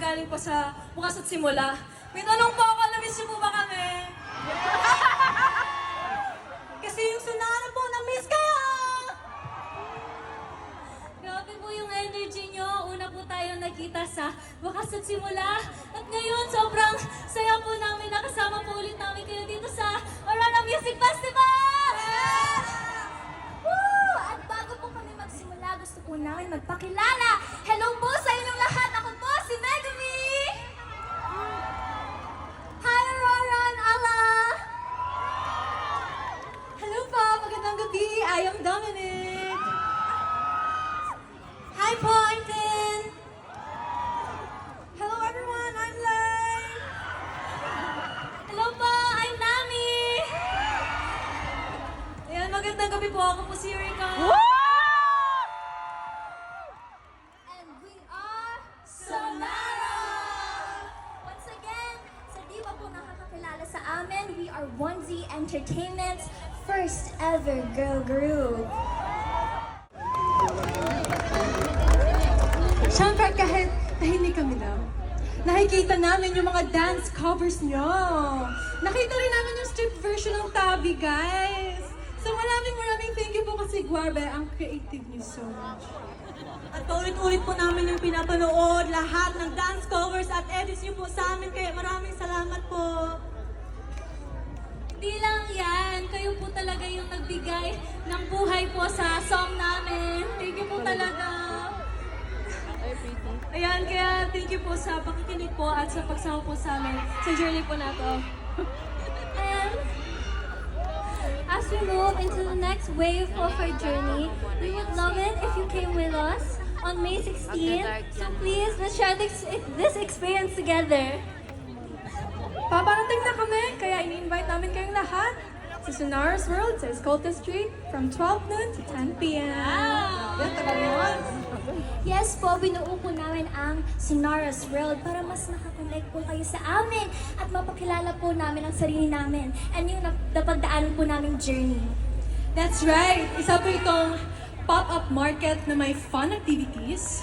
galing pa sa Bukas at Simula. May tanong po ako, na-miss niyo po ba kami? Kasi yung Sonara po, na-miss kayo! Grabe po yung energy nyo. Una po tayong nakita sa Bukas at Simula. At ngayon, sobrang saya po namin. Nakasama po ulit namin kayo dito sa Aurora Music Festival! Woo! At bago po kami magsimula, gusto po namin magpakilala. Hello po sa inyong lahat. Ako po si Megami! Hi, Aurora and Ala! Hello po, magandang gabi. I am Dominic. Hi po, I'm Tin. Hello everyone, I'm Lay. Hello po, I'm Nami! Ayan, magandang gabi po. Ako po si Eureka. And we are Sonara! Once again, sa di ba po nakakakilala sa amin, we are Onesie Entertainment's first ever girl group. Siyempre, kahit tahimik kami lang, nakikita namin yung mga dance covers nyo. Nakita rin namin yung stripped version ng Tabi, guys. So maraming thank you po kasi Guarbe, ang creative nyo so much. At paulit-ulit po namin yung pinapanood, lahat ng dance covers at edits niyo po sa amin. Kaya maraming salamat po. Di lang yan, kayo po talaga yung nagbigay ng buhay po sa song namin. Thank you po talaga. Ayan, kaya thank you po sa pakikinig po at sa pagsama po sa amin sa journey po na to. And as we move into the next wave of our journey, we would love it if you came with us on May 16. So please, let's share this experience together. Paparating na kami, kaya ini-invite namin kayong lahat sa Sonara's World sa Escolta Street from 12 noon to 10 p.m. Yan, tagal yun. Yes po, binuo po namin ang Sonara's World para mas makakonect po kayo sa amin at mapakilala po namin ang sarili namin and yung napagdaanan po naming journey. That's right! Isa po itong pop-up market na may fun activities.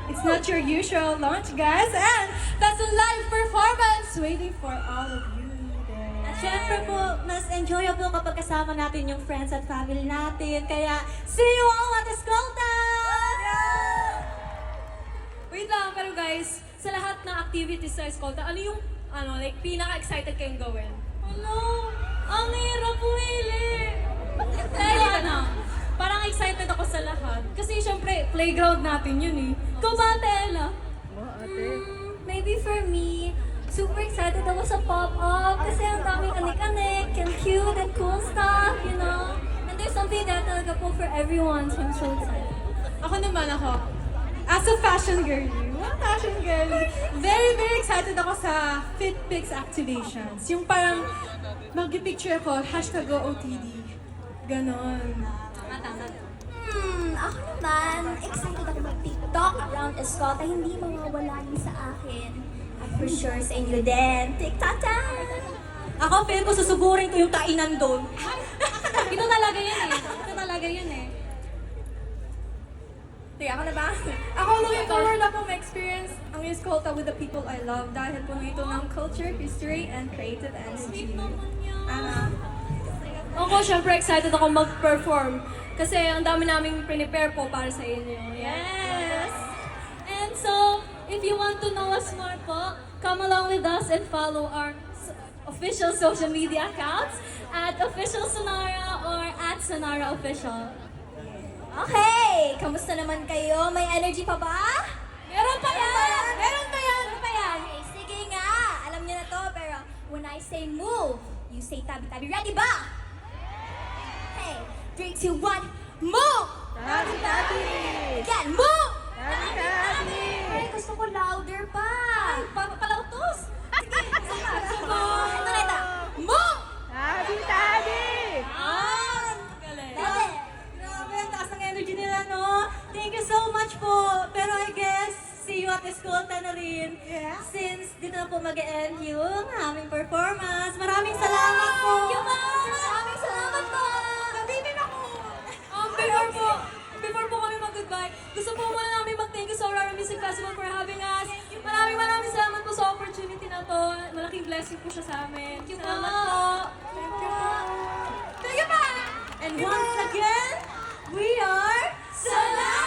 It's not your usual launch, guys, and that's a live performance waiting for all of you there. At syempre po, mas enjoyable kapag kasama natin yung friends at family natin. Kaya, see you all at Escolta! Wait lang, pero guys, sa lahat ng activities sa Escolta, ano yung pinaka-excited kayong gawin? Hello! Ang hirap pumili! Kaya parang excited ako sa lahat. Kasi syempre, playground natin yun eh. Ikaw ba, Ate Ella? Maybe for me, super excited ako sa pop-up kasi ang daming anik-anik and cute and cool stuff, you know? And there's something there talaga po for everyone, so I'm so excited. Ako naman as a fashion girl, very excited ako sa FitPix activations. Yung parang mag-picture ako, #OOTD. Ganon. Ako naman, excited ako mag-TikTok around Escolta. Hindi mawawala yun sa akin. At for sure sa inyo din. TikTok time! Ako, feel ko susugurin ko yung kainan doon. Ito talaga yun eh. Sige, ako na ba? Ako looking forward ako ma-experience ang Escolta with the people I love dahil po ito ng culture, history, and creative energy. Ako, syempre excited ako mag-perform kasi ang dami naming prepare po para sa inyo. Yes! And so, if you want to know us more po, come along with us and follow our official social media accounts at Official Sonara or at Sonara Official. Okay! Kamusta naman kayo? May energy pa ba? Meron pa yan! Okay, sige nga! Alam niyo na to, pero when I say move, you say tabi-tabi. Ready ba? Hey, 3, 2, 1, move! Tabi-tabi! Again, move! Tabi-tabi! Ay, gusto ko louder pa! Ay, palautos! Sige, isa pa. Ito. Move! Tabi-tabi! Grabe, ang taas ng energy nila, no? Thank you so much po. Pero I guess, see you at Escolta na rin. Yeah. Since dito na po mag-e-end yung aming performance. Maraming salamat po. Thank you, ma'am! Maraming salamat po! Nandito na po. Before po kami mag-goodbye, gusto po muna namin mag-thank you sa Aurora Music Festival for having us. Maraming blessing po siya sa amin. Thank you Salamat po. po. Thank you po. Thank you po. And once again, we are Salamat!